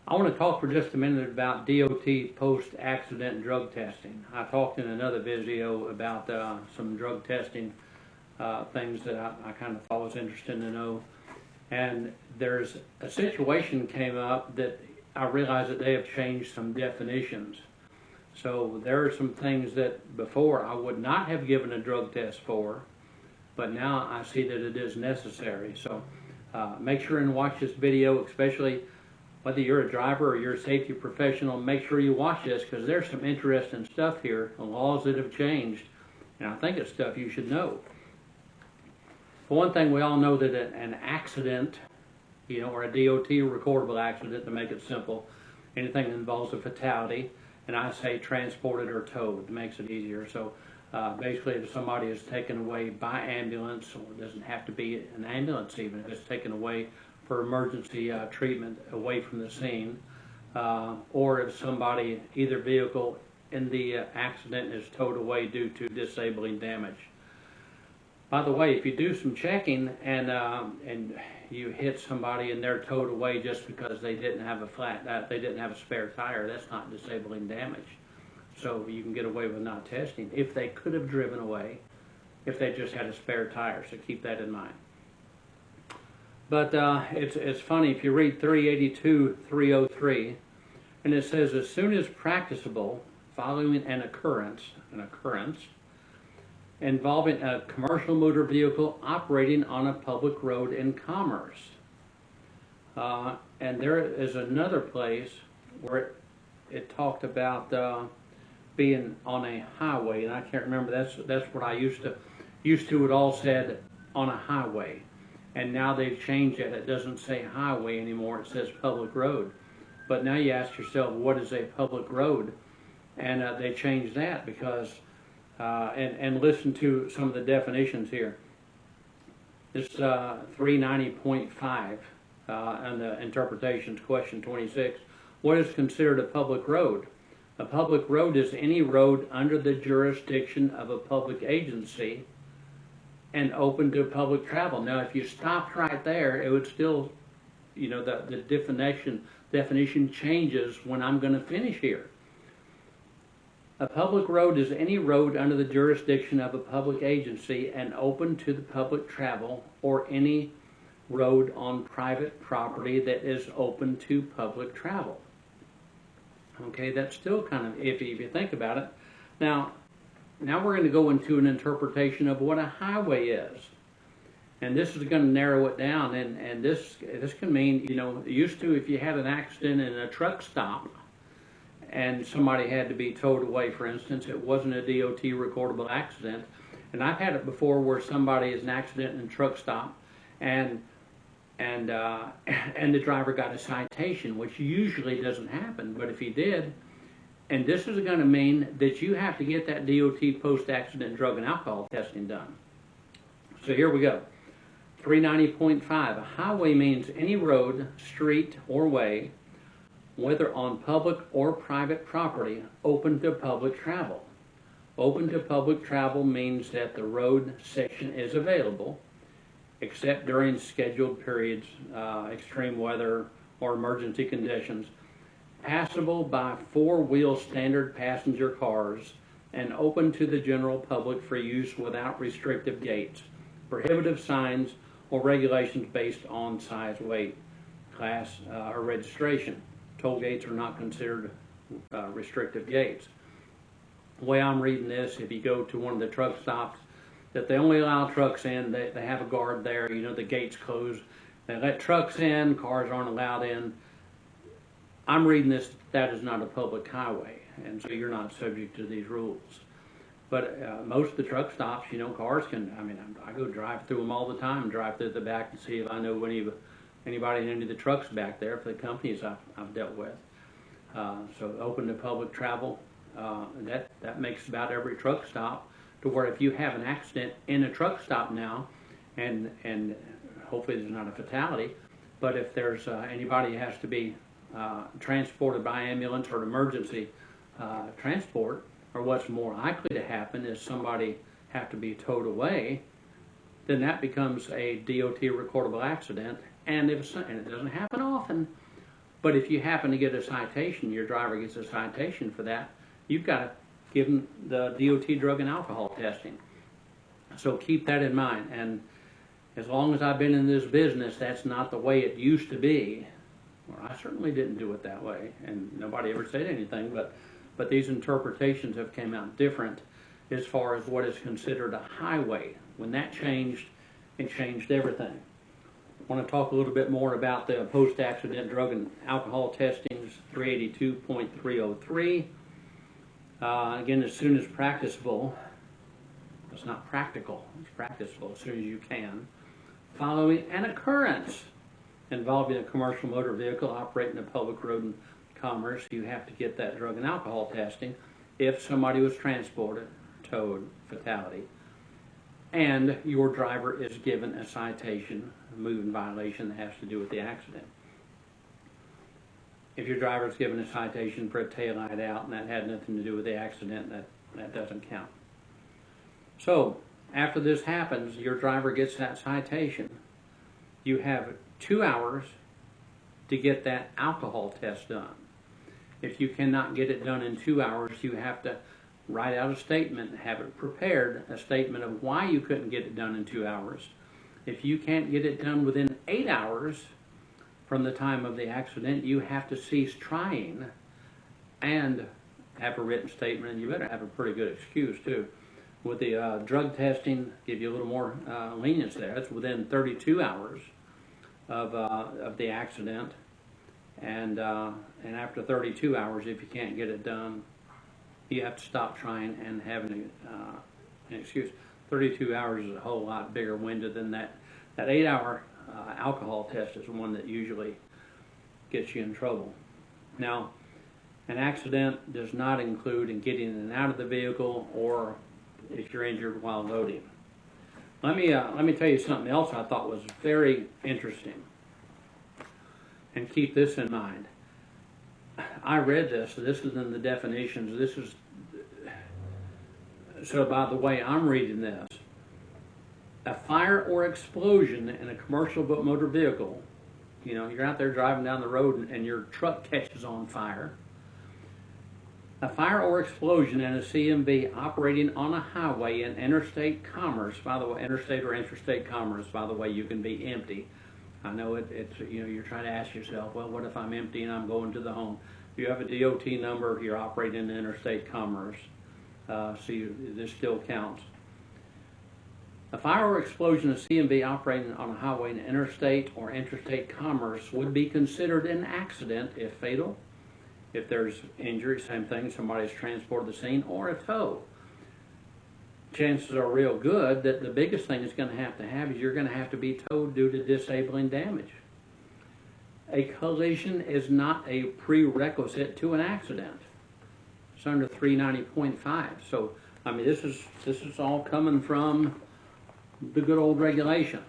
I want to talk for just a minute about DOT post-accident drug testing. I talked in another video about some drug testing things that I kind of thought was interesting to know. And there's a situation came up that I realized that they have changed some definitions. So there are some things that before I would not have given a drug test for, but now I see that it is necessary. So make sure and watch this video, especially whether you're a driver or you're a safety professional. Make sure you watch this because there's some interesting stuff here, the laws that have changed, and I think it's stuff you should know. For one thing, we all know that an accident, or a DOT recordable accident, to make it simple, anything that involves a fatality, and I say transported or towed, it makes it easier. So basically, if somebody is taken away by ambulance, or it doesn't have to be an ambulance even, if it's taken away for emergency treatment away from the scene, or if somebody, either vehicle in the accident is towed away due to disabling damage. By the way, if you do some checking and you hit somebody and they're towed away just because they didn't have they didn't have a spare tire, that's not disabling damage. So you can get away with not testing if they could have driven away, if they just had a spare tire. So keep that in mind. But it's funny, if you read 382-303, and it says, as soon as practicable, following an occurrence involving a commercial motor vehicle operating on a public road in commerce. And there is another place where it talked about being on a highway, and I can't remember. That's what I used to it all said on a highway. And now they've changed it. It doesn't say highway anymore. It says public road. But now you ask yourself, what is a public road? And they changed that because, and listen to some of the definitions here. This 390.5 and the interpretations, question 26. What is considered a public road? A public road is any road under the jurisdiction of a public agency and open to public travel. Now, if you stopped right there, it would still, the definition changes when I'm going to finish here. A public road is any road under the jurisdiction of a public agency and open to the public travel, or any road on private property that is open to public travel. Okay, that's still kind of iffy if you think about it. Now we're going to go into an interpretation of what a highway is. And this is going to narrow it down. And this can mean, used to, if you had an accident in a truck stop and somebody had to be towed away, for instance, it wasn't a DOT recordable accident. And I've had it before where somebody is an accident in a truck stop and the driver got a citation, which usually doesn't happen, but if he did, and this is going to mean that you have to get that DOT post-accident drug and alcohol testing done. So here we go. 390.5. A highway means any road, street, or way, whether on public or private property, open to public travel. Open to public travel means that the road section is available, except during scheduled periods, extreme weather, or emergency conditions, passable by four-wheel standard passenger cars, and open to the general public for use without restrictive gates, prohibitive signs, or regulations based on size, weight, class, or registration. Toll gates are not considered restrictive gates. The way I'm reading this, if you go to one of the truck stops, that they only allow trucks in, they have a guard there, the gates closed. They let trucks in, cars aren't allowed in. I'm reading this, that is not a public highway, and so you're not subject to these rules. But most of the truck stops, cars can, I go drive through them all the time, drive through the back to see if I know anybody in any of the trucks back there for the companies I've dealt with. So open to public travel, that makes about every truck stop, to where if you have an accident in a truck stop now, and hopefully there's not a fatality, but if there's anybody who has to be transported by ambulance or emergency transport, or what's more likely to happen is somebody have to be towed away, then that becomes a DOT recordable accident. And it doesn't happen often, But if you happen to get a citation, your driver gets a citation for that, you've got to give them the DOT drug and alcohol testing. So keep that in mind. And as long as I've been in this business, that's not the way it used to be. Well, I certainly didn't do it that way, and nobody ever said anything, but these interpretations have come out different as far as what is considered a highway. When that changed, it changed everything. I want to talk a little bit more about the post-accident drug and alcohol testings, 382.303. Again, as soon as practicable, it's not practical, it's practicable as soon as you can. Following an occurrence involving a commercial motor vehicle operating a public road in commerce, you have to get that drug and alcohol testing if somebody was transported, towed, fatality, and your driver is given a citation, a moving violation that has to do with the accident. If your driver is given a citation for a taillight out and that had nothing to do with the accident, that doesn't count. So, after this happens, your driver gets that citation. You have 2 hours to get that alcohol test done. If you cannot get it done in 2 hours, you have to write out a statement, have it prepared, a statement of why you couldn't get it done in 2 hours. If you can't get it done within 8 hours from the time of the accident, you have to cease trying and have a written statement, and you better have a pretty good excuse too. With the drug testing, give you a little more lenience there. It's within 32 hours of the accident, and after 32 hours, if you can't get it done, you have to stop trying and have an excuse. 32 hours is a whole lot bigger window than that. That 8-hour alcohol test is the one that usually gets you in trouble. Now, an accident does not include in getting in and out of the vehicle or if you're injured while loading. Let me tell you something else I thought was very interesting. And keep this in mind. I read this. This is in the definitions. This is so. By the way, I'm reading this. A fire or explosion in a commercial motor vehicle. You know, you're out there driving down the road and your truck catches on fire. A fire or explosion in a CMV operating on a highway in interstate commerce. By the way, interstate or interstate commerce. By the way, you can be empty. I know it's you know, you're trying to ask yourself, well, what if I'm empty and I'm going to the home? If you have a D.O.T. number, you're operating in interstate commerce. This still counts. A fire or explosion of CMV operating on a highway in interstate or interstate commerce would be considered an accident if fatal. If there's injury, same thing, somebody's transported to the scene, or a tow. Chances are real good that the biggest thing it's going to have is you're going to have to be towed due to disabling damage. A collision is not a prerequisite to an accident. It's under 390.5. So, I mean, this is all coming from the good old regulations.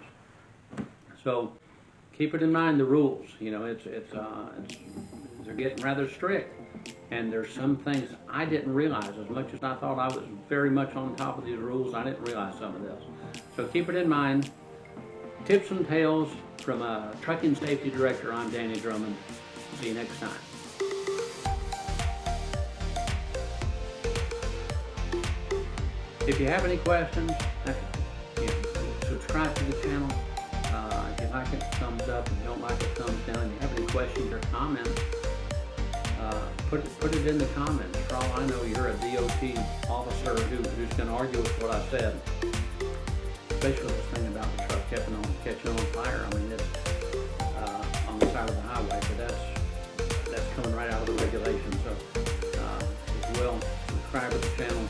So, keep it in mind, the rules. You know, they're getting rather strict. And there's some things I didn't realize. As much as I thought I was very much on top of these rules, I didn't realize some of this. So keep it in mind. Tips and tales from a trucking safety director. I'm Danny Drummond. See you next time. If you have any questions, subscribe to the channel. If you like it, thumbs up. If you don't like it, thumbs down. If you have any questions or comments, put it in the comments. For all I know, you're a D.O.T. officer who's going to argue with what I said. Especially this thing about the truck catching on fire. I mean, it's on the side of the highway, but that's coming right out of the regulations. So, if you will, subscribe to the channel.